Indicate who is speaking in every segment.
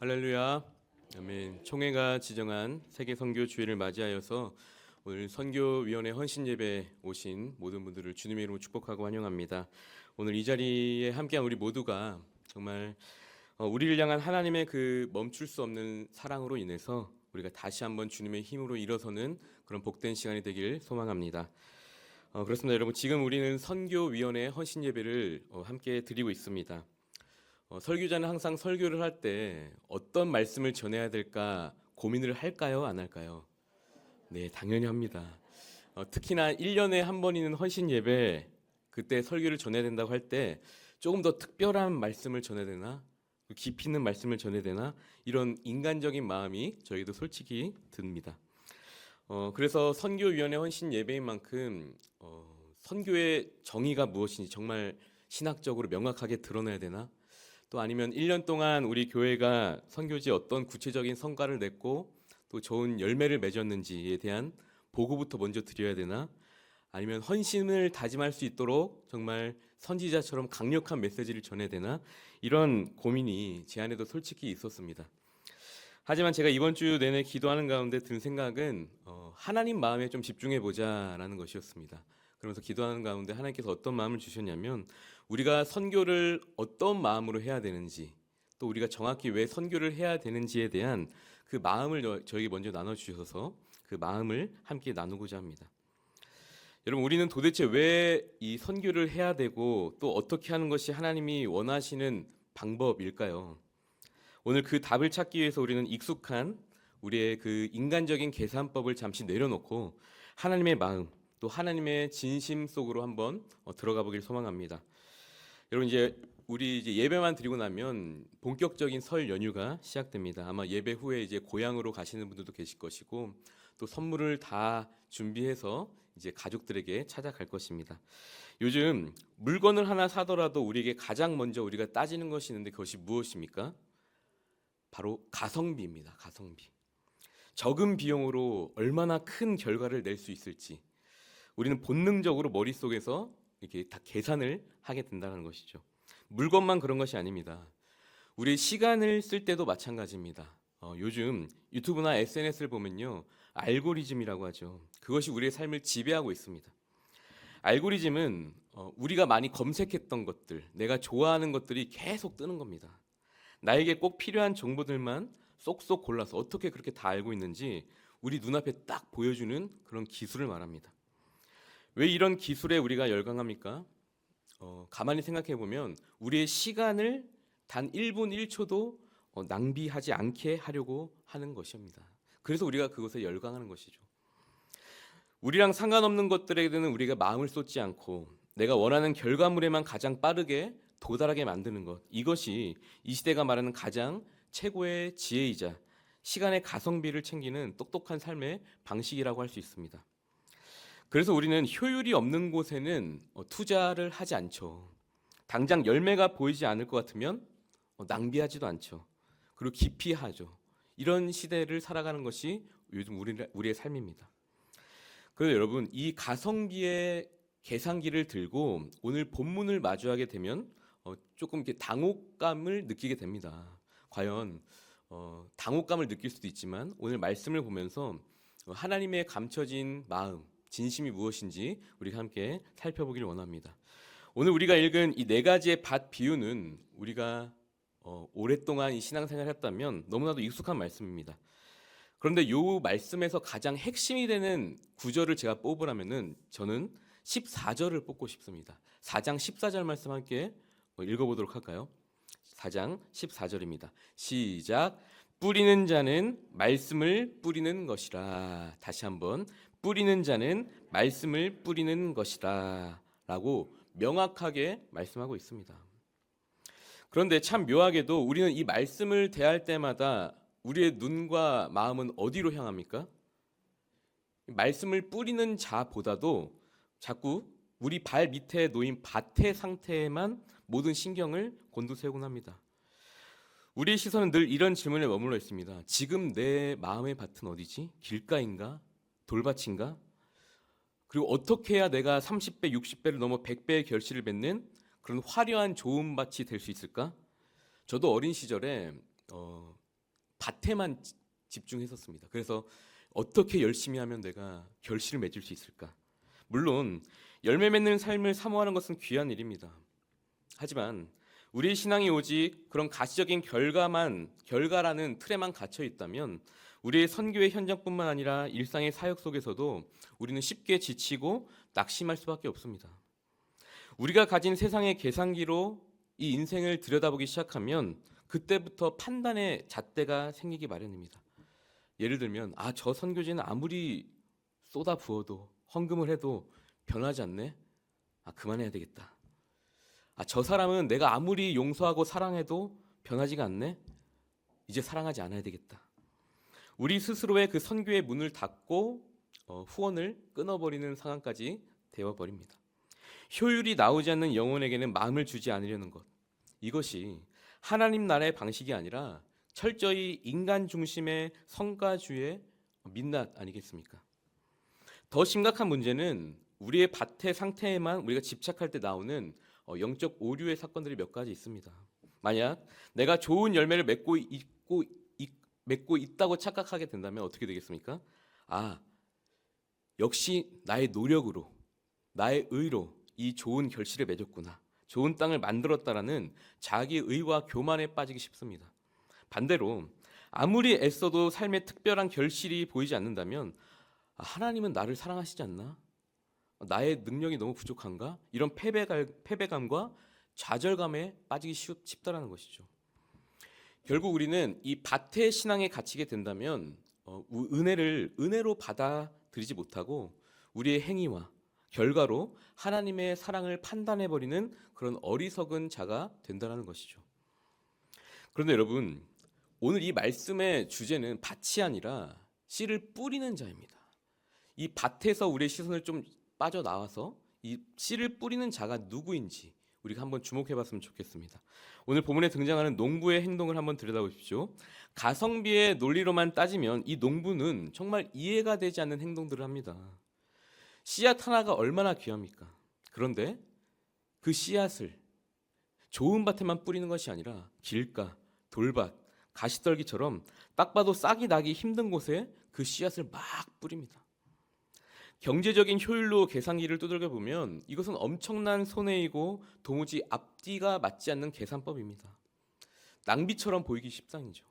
Speaker 1: 할렐루야. 아멘. 총회가 지정한 세계 선교 주일을 맞이하여서 오늘 선교위원회 헌신 예배 오신 모든 분들을 주님의 이름으로 축복하고 환영합니다. 오늘 이 자리에 함께한 우리 모두가 정말 우리를 향한 하나님의 그 멈출 수 없는 사랑으로 인해서 우리가 다시 한번 주님의 힘으로 일어서는 그런 복된 시간이 되길 소망합니다. 그렇습니다, 여러분. 지금 우리는 선교위원회 헌신 예배를 함께 드리고 있습니다. 설교자는 항상 설교를 할 때 어떤 말씀을 전해야 될까 고민을 할까요? 안 할까요? 네, 당연히 합니다. 특히나 1년에 한 번 있는 헌신 예배, 그때 설교를 전해야 된다고 할 때 조금 더 특별한 말씀을 전해야 되나? 깊이 있는 말씀을 전해야 되나? 이런 인간적인 마음이 저희도 솔직히 듭니다. 그래서 선교위원회 헌신 예배인 만큼 선교의 정의가 무엇인지 정말 신학적으로 명확하게 드러내야 되나? 또 아니면 1년 동안 우리 교회가 선교지에 어떤 구체적인 성과를 냈고 또 좋은 열매를 맺었는지에 대한 보고부터 먼저 드려야 되나? 아니면 헌신을 다짐할 수 있도록 정말 선지자처럼 강력한 메시지를 전해야 되나? 이런 고민이 제 안에도 솔직히 있었습니다. 하지만 제가 이번 주 내내 기도하는 가운데 든 생각은 하나님 마음에 좀 집중해 보자라는 것이었습니다. 그러면서 기도하는 가운데 하나님께서 어떤 마음을 주셨냐면 우리가 선교를 어떤 마음으로 해야 되는지, 또 우리가 정확히 왜 선교를 해야 되는지에 대한 그 마음을 저에게 먼저 나눠주셔서 그 마음을 함께 나누고자 합니다. 여러분, 우리는 도대체 왜 이 선교를 해야 되고 또 어떻게 하는 것이 하나님이 원하시는 방법일까요? 오늘 그 답을 찾기 위해서 우리는 익숙한 우리의 그 인간적인 계산법을 잠시 내려놓고 하나님의 마음, 또 하나님의 진심 속으로 한번 들어가 보길 소망합니다. 여러분, 우리 이제 예배만 드리고 나면 본격적인 설 연휴가 시작됩니다. 아마 예배 후에 이제 고향으로 가시는 분들도 계실 것이고 또 선물을 다 준비해서 이제 가족들에게 찾아갈 것입니다. 요즘 물건을 하나 사더라도 우리에게 가장 먼저 우리가 따지는 것이 있는데 그것이 무엇입니까? 바로 가성비입니다. 가성비. 적은 비용으로 얼마나 큰 결과를 낼 수 있을지 우리는 본능적으로 머릿속에서 이렇게 다 계산을 하게 된다는 것이죠. 물건만 그런 것이 아닙니다. 우리의 시간을 쓸 때도 마찬가지입니다. 요즘 유튜브나 SNS를 보면요, 알고리즘이라고 하죠. 그것이 우리의 삶을 지배하고 있습니다. 알고리즘은 우리가 많이 검색했던 것들, 내가 좋아하는 것들이 계속 뜨는 겁니다. 나에게 꼭 필요한 정보들만 쏙쏙 골라서 어떻게 그렇게 다 알고 있는지 우리 눈앞에 딱 보여주는 그런 기술을 말합니다. 왜 이런 기술에 우리가 열광합니까? 가만히 생각해 보면 우리의 시간을 단 1분 1초도 낭비하지 않게 하려고 하는 것입니다. 그래서 우리가 그것에 열광하는 것이죠. 우리랑 상관없는 것들에게는 우리가 마음을 쏟지 않고 내가 원하는 결과물에만 가장 빠르게 도달하게 만드는 것, 이것이 이 시대가 말하는 가장 최고의 지혜이자 시간의 가성비를 챙기는 똑똑한 삶의 방식이라고 할 수 있습니다. 그래서 우리는 효율이 없는 곳에는 투자를 하지 않죠. 당장 열매가 보이지 않을 것 같으면 낭비하지도 않죠. 그리고 기피하죠. 이런 시대를 살아가는 것이 요즘 우리의 삶입니다. 그래서 여러분, 이 가성비의 계산기를 들고 오늘 본문을 마주하게 되면 조금 이렇게 당혹감을 느끼게 됩니다. 과연 당혹감을 느낄 수도 있지만 오늘 말씀을 보면서 하나님의 감춰진 마음, 진심이 무엇인지 우리가 함께 살펴보기를 원합니다. 오늘 우리가 읽은 이 네 가지의 밭 비유는 우리가 오랫동안 이 신앙생활을 했다면 너무나도 익숙한 말씀입니다. 그런데 이 말씀에서 가장 핵심이 되는 구절을 제가 뽑으라면은 저는 14절을 뽑고 싶습니다. 4장 14절 말씀 함께 읽어보도록 할까요? 4장 14절입니다. 시작. 뿌리는 자는 말씀을 뿌리는 것이라. 다시 한번. 뿌리는 자는 말씀을 뿌리는 것이라 라고 명확하게 말씀하고 있습니다. 그런데 참 묘하게도 우리는 이 말씀을 대할 때마다 우리의 눈과 마음은 어디로 향합니까? 말씀을 뿌리는 자보다도 자꾸 우리 발 밑에 놓인 밭의 상태에만 모든 신경을 곤두세우곤 합니다. 우리의 시선은 늘 이런 질문에 머물러 있습니다. 지금 내 마음의 밭은 어디지? 길가인가? 돌밭인가? 그리고 어떻게 해야 내가 30배, 60배를 넘어 100배의 결실을 맺는 그런 화려한 좋은 밭이 될 수 있을까? 저도 어린 시절에 밭에만 집중했었습니다. 그래서 어떻게 열심히 하면 내가 결실을 맺을 수 있을까? 물론 열매 맺는 삶을 사모하는 것은 귀한 일입니다. 하지만 우리의 신앙이 오직 그런 가시적인 결과라는 틀에만 갇혀 있다면 우리의 선교의 현장뿐만 아니라 일상의 사역 속에서도 우리는 쉽게 지치고 낙심할 수밖에 없습니다. 우리가 가진 세상의 계산기로 이 인생을 들여다보기 시작하면 그때부터 판단의 잣대가 생기기 마련입니다. 예를 들면 저 선교지는 아무리 쏟아 부어도 헌금을 해도 변하지 않네? 그만해야 되겠다. 저 사람은 내가 아무리 용서하고 사랑해도 변하지가 않네? 이제 사랑하지 않아야 되겠다. 우리 스스로의 그 선교의 문을 닫고 후원을 끊어버리는 상황까지 되어버립니다. 효율이 나오지 않는 영혼에게는 마음을 주지 않으려는 것. 이것이 하나님 나라의 방식이 아니라 철저히 인간 중심의 성가주의 민낯 아니겠습니까? 더 심각한 문제는 우리의 밭의 상태에만 우리가 집착할 때 나오는 영적 오류의 사건들이 몇 가지 있습니다. 만약 내가 좋은 열매를 맺고 있다고 착각하게 된다면 어떻게 되겠습니까? 역시 나의 노력으로, 나의 의로 이 좋은 결실을 맺었구나. 좋은 땅을 만들었다라는 자기의와 교만에 빠지기 쉽습니다. 반대로 아무리 애써도 삶에 특별한 결실이 보이지 않는다면 하나님은 나를 사랑하시지 않나? 나의 능력이 너무 부족한가? 이런 패배감과 좌절감에 빠지기 쉽다라는 것이죠. 결국 우리는 이 밭의 신앙에 갇히게 된다면 은혜를 은혜로 받아들이지 못하고 우리의 행위와 결과로 하나님의 사랑을 판단해버리는 그런 어리석은 자가 된다는 것이죠. 그런데 여러분, 오늘 이 말씀의 주제는 밭이 아니라 씨를 뿌리는 자입니다. 이 밭에서 우리의 시선을 좀 빠져나와서 이 씨를 뿌리는 자가 누구인지 우리가 한번 주목해봤으면 좋겠습니다. 오늘 본문에 등장하는 농부의 행동을 한번 들여다보십시오. 가성비의 논리로만 따지면 이 농부는 정말 이해가 되지 않는 행동들을 합니다. 씨앗 하나가 얼마나 귀합니까? 그런데 그 씨앗을 좋은 밭에만 뿌리는 것이 아니라 길가, 돌밭, 가시떨기처럼 딱 봐도 싹이 나기 힘든 곳에 그 씨앗을 막 뿌립니다. 경제적인 효율로 계산기를 두들겨 보면 이것은 엄청난 손해이고 도무지 앞뒤가 맞지 않는 계산법입니다. 낭비처럼 보이기 십상이죠.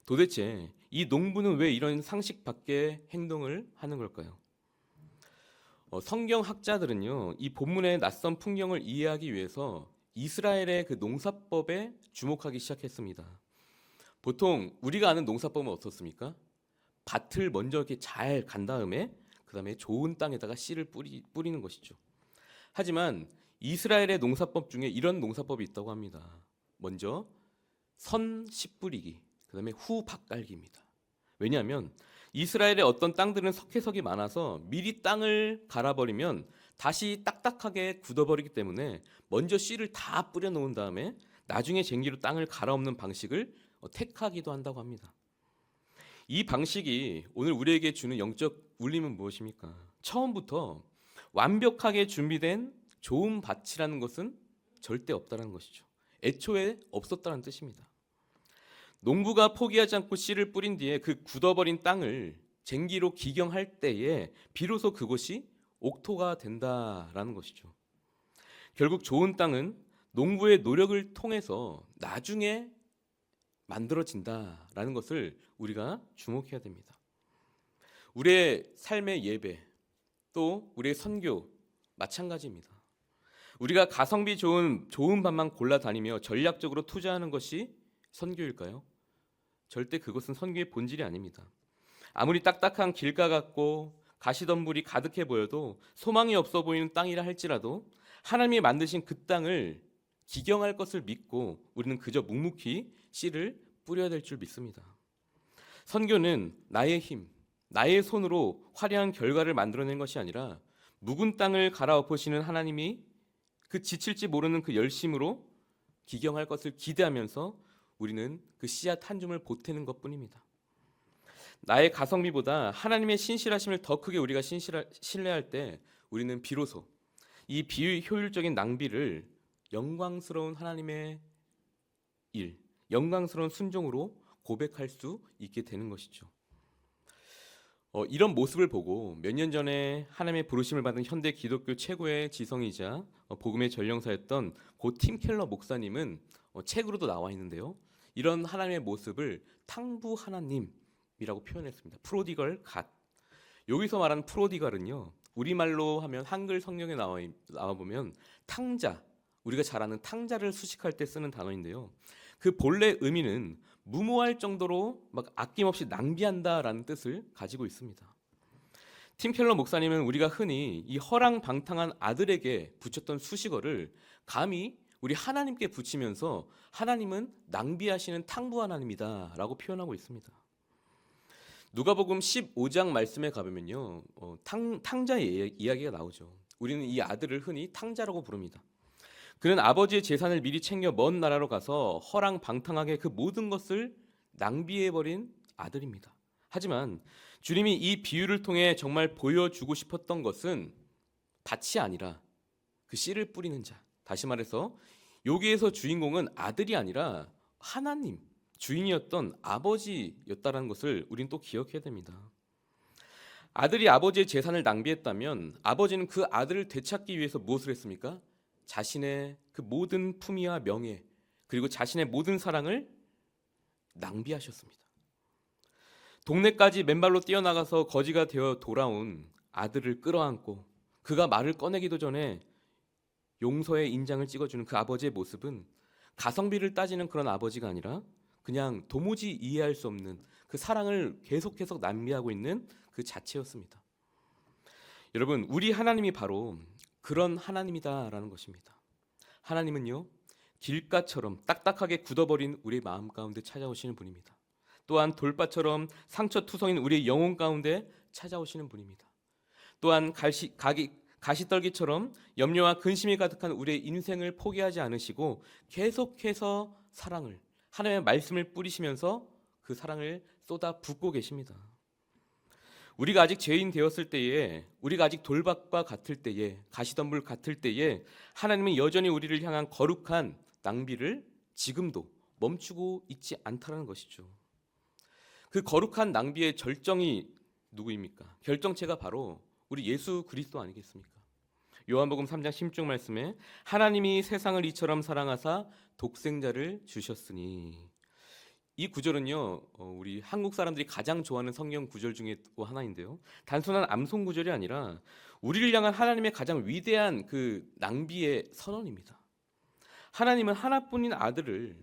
Speaker 1: 도대체 이 농부는 왜 이런 상식 밖의 행동을 하는 걸까요? 성경학자들은요, 이 본문의 낯선 풍경을 이해하기 위해서 이스라엘의 그 농사법에 주목하기 시작했습니다. 보통 우리가 아는 농사법은 어떻습니까? 밭을 먼저 이렇게 잘 간 다음에 그 다음에 좋은 땅에다가 씨를 뿌리는 것이죠. 하지만 이스라엘의 농사법 중에 이런 농사법이 있다고 합니다. 먼저 선 씨 뿌리기, 그 다음에 후 밭 깔기입니다. 왜냐하면 이스라엘의 어떤 땅들은 석회석이 많아서 미리 땅을 갈아버리면 다시 딱딱하게 굳어버리기 때문에 먼저 씨를 다 뿌려놓은 다음에 나중에 쟁기로 땅을 갈아엎는 방식을 택하기도 한다고 합니다. 이 방식이 오늘 우리에게 주는 영적 울림은 무엇입니까? 처음부터 완벽하게 준비된 좋은 밭이라는 것은 절대 없다는 것이죠. 애초에 없었다는 뜻입니다. 농부가 포기하지 않고 씨를 뿌린 뒤에 그 굳어버린 땅을 쟁기로 기경할 때에 비로소 그곳이 옥토가 된다라는 것이죠. 결국 좋은 땅은 농부의 노력을 통해서 나중에 만들어진다라는 것을 우리가 주목해야 됩니다. 우리의 삶의 예배, 또 우리의 선교 마찬가지입니다. 우리가 가성비 좋은 밭만 골라 다니며 전략적으로 투자하는 것이 선교일까요? 절대 그것은 선교의 본질이 아닙니다. 아무리 딱딱한 길가 같고 가시덤불이 가득해 보여도 소망이 없어 보이는 땅이라 할지라도 하나님이 만드신 그 땅을 기경할 것을 믿고 우리는 그저 묵묵히 씨를 뿌려야 될 줄 믿습니다. 선교는 나의 힘, 나의 손으로 화려한 결과를 만들어낸 것이 아니라 묵은 땅을 갈아엎으시는 하나님이 그 지칠지 모르는 그 열심으로 기경할 것을 기대하면서 우리는 그 씨앗 한 줌을 보태는 것뿐입니다. 나의 가성비보다 하나님의 신실하심을 더 크게 우리가 신뢰할 때 우리는 비로소 이 비효율적인 낭비를 영광스러운 하나님의 일, 영광스러운 순종으로 고백할 수 있게 되는 것이죠. 이런 모습을 보고 몇 년 전에 하나님의 부르심을 받은 현대 기독교 최고의 지성이자 복음의 전령사였던 고 팀 켈러 목사님은 책으로도 나와 있는데요. 이런 하나님의 모습을 탕부 하나님이라고 표현했습니다. 프로디걸 갓. 여기서 말하는 프로디걸은요, 우리말로 하면 한글 성경에 나와 보면 탕자, 우리가 잘 아는 탕자를 수식할 때 쓰는 단어인데요. 그 본래 의미는 무모할 정도로 막 아낌없이 낭비한다라는 뜻을 가지고 있습니다. 팀 켈러 목사님은 우리가 흔히 이 허랑방탕한 아들에게 붙였던 수식어를 감히 우리 하나님께 붙이면서 하나님은 낭비하시는 탕부 하나님이다라고 표현하고 있습니다. 누가복음 15장 말씀에 가보면요, 탕자의 이야기가 나오죠. 우리는 이 아들을 흔히 탕자라고 부릅니다. 그는 아버지의 재산을 미리 챙겨 먼 나라로 가서 허랑방탕하게 그 모든 것을 낭비해버린 아들입니다. 하지만 주님이 이 비유를 통해 정말 보여주고 싶었던 것은 밭이 아니라 그 씨를 뿌리는 자. 다시 말해서 여기에서 주인공은 아들이 아니라 하나님, 주인이었던 아버지였다는 것을 우린 또 기억해야 됩니다. 아들이 아버지의 재산을 낭비했다면 아버지는 그 아들을 되찾기 위해서 무엇을 했습니까? 자신의 그 모든 품위와 명예, 그리고 자신의 모든 사랑을 낭비하셨습니다. 동네까지 맨발로 뛰어나가서 거지가 되어 돌아온 아들을 끌어안고 그가 말을 꺼내기도 전에 용서의 인장을 찍어주는 그 아버지의 모습은 가성비를 따지는 그런 아버지가 아니라 그냥 도무지 이해할 수 없는 그 사랑을 계속 낭비하고 있는 그 자체였습니다. 여러분, 우리 하나님이 바로 그런 하나님이다라는 것입니다. 하나님은요, 길가처럼 딱딱하게 굳어버린 우리의 마음 가운데 찾아오시는 분입니다. 또한 돌밭처럼 상처투성인 우리의 영혼 가운데 찾아오시는 분입니다. 또한 가시떨기처럼 염려와 근심이 가득한 우리의 인생을 포기하지 않으시고 계속해서 사랑을, 하나님의 말씀을 뿌리시면서 그 사랑을 쏟아 붓고 계십니다. 우리가 아직 죄인 되었을 때에, 우리가 아직 돌밭과 같을 때에, 가시덤불 같을 때에 하나님은 여전히 우리를 향한 거룩한 낭비를 지금도 멈추고 있지 않다는 것이죠. 그 거룩한 낭비의 절정이 누구입니까? 결정체가 바로 우리 예수 그리스도 아니겠습니까? 요한복음 3장 16절 말씀에 하나님이 세상을 이처럼 사랑하사 독생자를 주셨으니, 이 구절은요, 우리 한국 사람들이 가장 좋아하는 성경 구절 중에 또 하나인데요. 단순한 암송 구절이 아니라 우리를 향한 하나님의 가장 위대한 그 낭비의 선언입니다. 하나님은 하나뿐인 아들을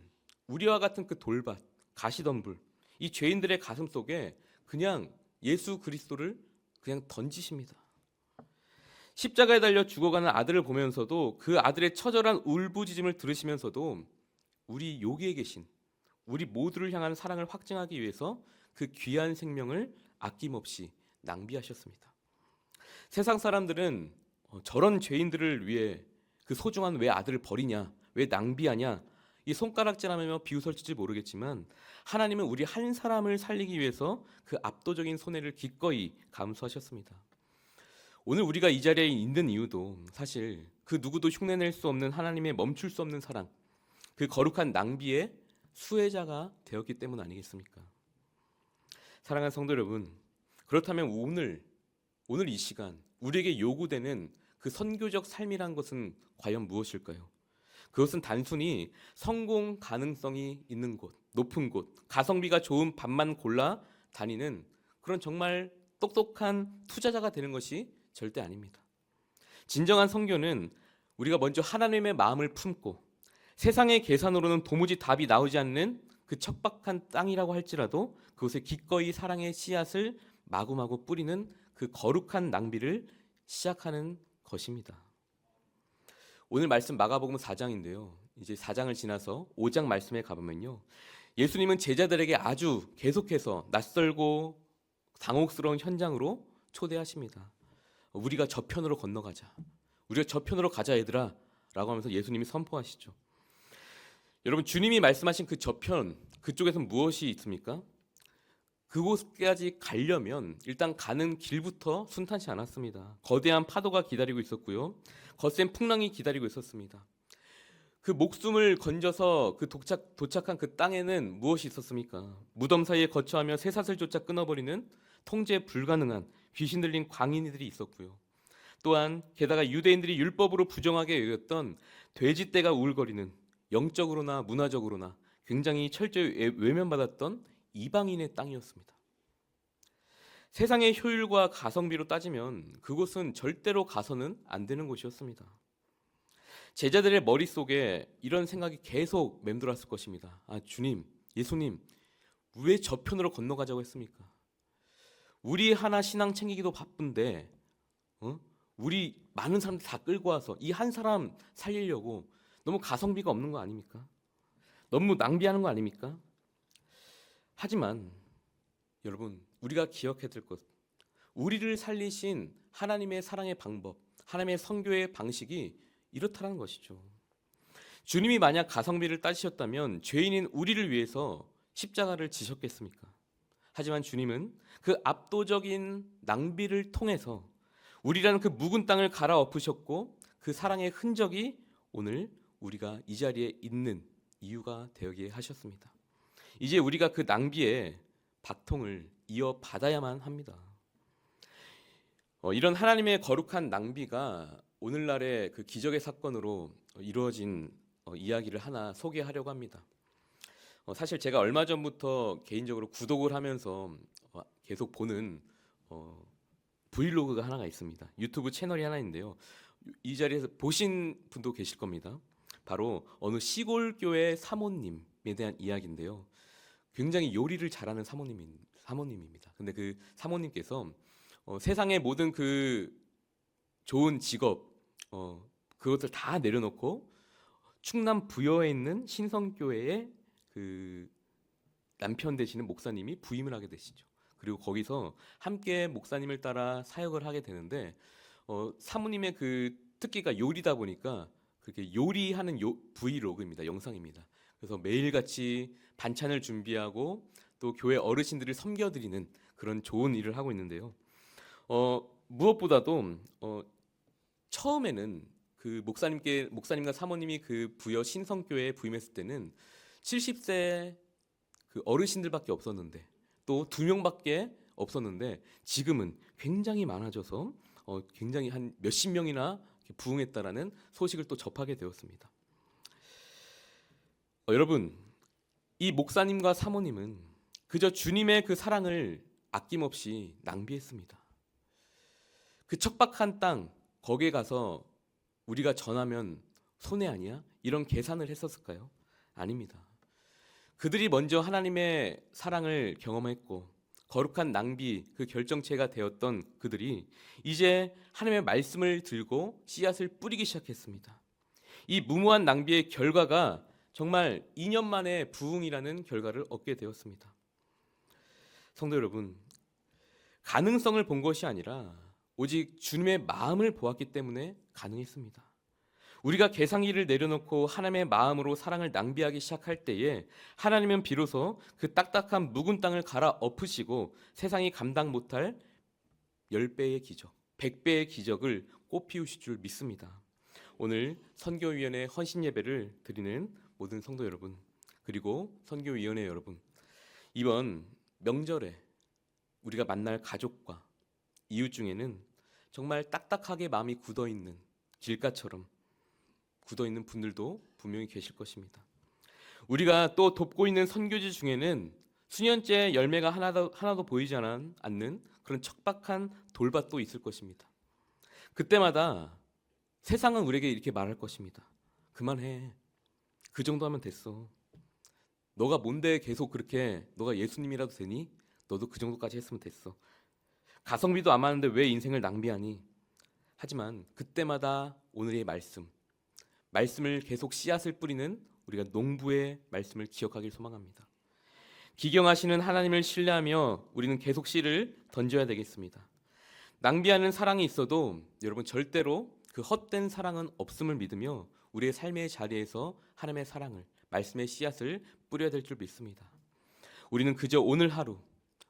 Speaker 1: 우리와 같은 그 돌밭, 가시덤불, 이 죄인들의 가슴 속에 그냥 예수 그리스도를 그냥 던지십니다. 십자가에 달려 죽어가는 아들을 보면서도, 그 아들의 처절한 울부짖음을 들으시면서도 우리 여기에 계신 우리 모두를 향한 사랑을 확증하기 위해서 그 귀한 생명을 아낌없이 낭비하셨습니다. 세상 사람들은 저런 죄인들을 위해 그 소중한 왜 아들을 버리냐, 왜 낭비하냐, 이 손가락질하며 비웃을지 모르겠지만 하나님은 우리 한 사람을 살리기 위해서 그 압도적인 손해를 기꺼이 감수하셨습니다. 오늘 우리가 이 자리에 있는 이유도 사실 그 누구도 흉내낼 수 없는 하나님의 멈출 수 없는 사랑, 그 거룩한 낭비의 수혜자가 되었기 때문 아니겠습니까? 사랑하는 성도 여러분, 그렇다면 오늘 이 시간 우리에게 요구되는 그 선교적 삶이란 것은 과연 무엇일까요? 그것은 단순히 성공 가능성이 있는 곳, 높은 곳, 가성비가 좋은 밭만 골라 다니는 그런 정말 똑똑한 투자자가 되는 것이 절대 아닙니다. 진정한 선교는 우리가 먼저 하나님의 마음을 품고 세상의 계산으로는 도무지 답이 나오지 않는 그 척박한 땅이라고 할지라도 그곳에 기꺼이 사랑의 씨앗을 마구마구 뿌리는 그 거룩한 낭비를 시작하는 것입니다. 오늘 말씀 마가복음 4장인데요. 이제 4장을 지나서 5장 말씀에 가보면요, 예수님은 제자들에게 아주 계속해서 낯설고 당혹스러운 현장으로 초대하십니다. 우리가 저편으로 건너가자. 우리가 저편으로 가자 얘들아 라고 하면서 예수님이 선포하시죠. 여러분, 주님이 말씀하신 그 저편, 그쪽에서는 무엇이 있습니까? 그곳까지 가려면 일단 가는 길부터 순탄치 않았습니다. 거대한 파도가 기다리고 있었고요, 거센 풍랑이 기다리고 있었습니다. 그 목숨을 건져서 그 도착한 그 땅에는 무엇이 있었습니까? 무덤 사이에 거처하며 쇠사슬조차 끊어버리는 통제 불가능한 귀신 들린 광인이들이 있었고요. 또한 게다가 유대인들이 율법으로 부정하게 여겼던 돼지떼가 우울거리는 영적으로나 문화적으로나 굉장히 철저히 외면받았던 이방인의 땅이었습니다. 세상의 효율과 가성비로 따지면 그곳은 절대로 가서는 안 되는 곳이었습니다. 제자들의 머릿속에 이런 생각이 계속 맴돌았을 것입니다. 아, 주님, 예수님, 왜 저편으로 건너가자고 했습니까? 우리 하나 신앙 챙기기도 바쁜데 우리 많은 사람들 다 끌고 와서 이 한 사람 살리려고 너무 가성비가 없는 거 아닙니까? 너무 낭비하는 거 아닙니까? 하지만 여러분, 우리가 기억해야 될 것, 우리를 살리신 하나님의 사랑의 방법, 하나님의 선교의 방식이 이렇다는 것이죠. 주님이 만약 가성비를 따지셨다면 죄인인 우리를 위해서 십자가를 지셨겠습니까? 하지만 주님은 그 압도적인 낭비를 통해서 우리라는 그 묵은 땅을 갈아엎으셨고 그 사랑의 흔적이 오늘 우리가 이 자리에 있는 이유가 되게 하셨습니다. 이제 우리가 그 낭비의 바통을 이어받아야만 합니다. 이런 하나님의 거룩한 낭비가 오늘날의 그 기적의 사건으로 이루어진 이야기를 하나 소개하려고 합니다. 사실 제가 얼마 전부터 개인적으로 구독을 하면서 계속 보는 브이로그가 하나가 있습니다. 유튜브 채널이 하나 있는데요. 이 자리에서 보신 분도 계실 겁니다. 바로 어느 시골 교회 사모님에 대한 이야기인데요. 굉장히 요리를 잘하는 사모님입니다. 근데 그 사모님께서 세상의 모든 그 좋은 직업 그것을 다 내려놓고 충남 부여에 있는 신성교회에 그 남편 되시는 목사님이 부임을 하게 되시죠. 그리고 거기서 함께 목사님을 따라 사역을 하게 되는데 사모님의 그 특기가 요리다 보니까 그렇게 요리하는 브이로그입니다. 영상입니다. 그래서 매일같이 반찬을 준비하고 또 교회 어르신들을 섬겨드리는 그런 좋은 일을 하고 있는데요. 무엇보다도 처음에는 그 목사님과 사모님이 그 부여 신성교회에 부임했을 때는 70세 그 어르신들밖에 없었는데 또 2명밖에 없었는데 지금은 굉장히 많아져서 굉장히 한 몇십 명이나 부흥했다라는 소식을 또 접하게 되었습니다. 여러분, 이 목사님과 사모님은 그저 주님의 그 사랑을 아낌없이 낭비했습니다. 그 척박한 땅 거기에 가서 우리가 전하면 손해 아니야? 이런 계산을 했었을까요? 아닙니다. 그들이 먼저 하나님의 사랑을 경험했고 거룩한 낭비 그 결정체가 되었던 그들이 이제 하나님의 말씀을 들고 씨앗을 뿌리기 시작했습니다. 이 무모한 낭비의 결과가 정말 2년 만에 부흥이라는 결과를 얻게 되었습니다. 성도 여러분, 가능성을 본 것이 아니라 오직 주님의 마음을 보았기 때문에 가능했습니다. 우리가 계산기를 내려놓고 하나님의 마음으로 사랑을 낭비하기 시작할 때에 하나님은 비로소 그 딱딱한 묵은 땅을 갈아엎으시고 세상이 감당 못할 10배의 기적, 100배의 기적을 꽃피우실 줄 믿습니다. 오늘 선교위원회 헌신 예배를 드리는 모든 성도 여러분, 그리고 선교위원회 여러분, 이번 명절에 우리가 만날 가족과 이웃 중에는 정말 딱딱하게 마음이 굳어있는 길가처럼 굳어있는 분들도 분명히 계실 것입니다. 우리가 또 돕고 있는 선교지 중에는 수년째 열매가 하나도 보이지 않는 그런 척박한 돌밭도 있을 것입니다. 그때마다 세상은 우리에게 이렇게 말할 것입니다. 그만해. 그 정도 하면 됐어. 너가 뭔데 계속 그렇게 너가 예수님이라도 되니? 너도 그 정도까지 했으면 됐어. 가성비도 안 맞는데 왜 인생을 낭비하니? 하지만 그때마다 오늘의 말씀을 계속 씨앗을 뿌리는 우리가 농부의 말씀을 기억하길 소망합니다. 기경하시는 하나님을 신뢰하며 우리는 계속 씨를 던져야 되겠습니다. 낭비하는 사랑이 있어도 여러분 절대로 그 헛된 사랑은 없음을 믿으며 우리의 삶의 자리에서 하나님의 사랑을, 말씀의 씨앗을 뿌려야 될 줄 믿습니다. 우리는 그저 오늘 하루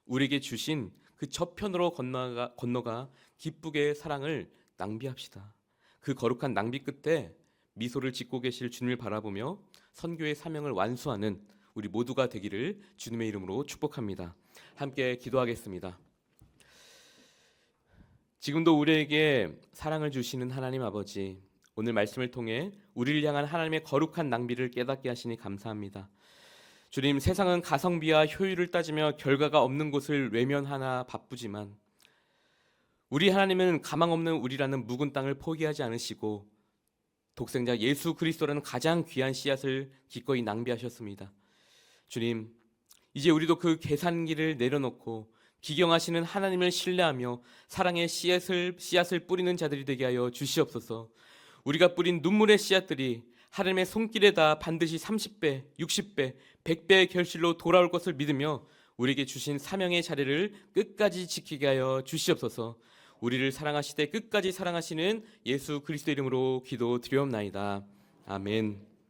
Speaker 1: 우리에게 주신 그 저편으로 건너가 기쁘게 사랑을 낭비합시다. 그 거룩한 낭비 끝에 미소를 짓고 계실 주님을 바라보며 선교의 사명을 완수하는 우리 모두가 되기를 주님의 이름으로 축복합니다. 함께 기도하겠습니다. 지금도 우리에게 사랑을 주시는 하나님 아버지, 오늘 말씀을 통해 우리를 향한 하나님의 거룩한 낭비를 깨닫게 하시니 감사합니다. 주님, 세상은 가성비와 효율을 따지며 결과가 없는 것을 외면하나 바쁘지만 우리 하나님은 가망 없는 우리라는 묵은 땅을 포기하지 않으시고 독생자 예수 그리스도라는 가장 귀한 씨앗을 기꺼이 낭비하셨습니다. 주님, 이제 우리도 그 계산기를 내려놓고 기경하시는 하나님을 신뢰하며 사랑의 씨앗을 뿌리는 자들이 되게 하여 주시옵소서. 우리가 뿌린 눈물의 씨앗들이 하나님의 손길에 다 반드시 30배, 60배, 100배의 결실로 돌아올 것을 믿으며 우리에게 주신 사명의 자리를 끝까지 지키게 하여 주시옵소서. 우리를 사랑하시되 끝까지 사랑하시는 예수 그리스도 이름으로 기도드리옵나이다. 아멘.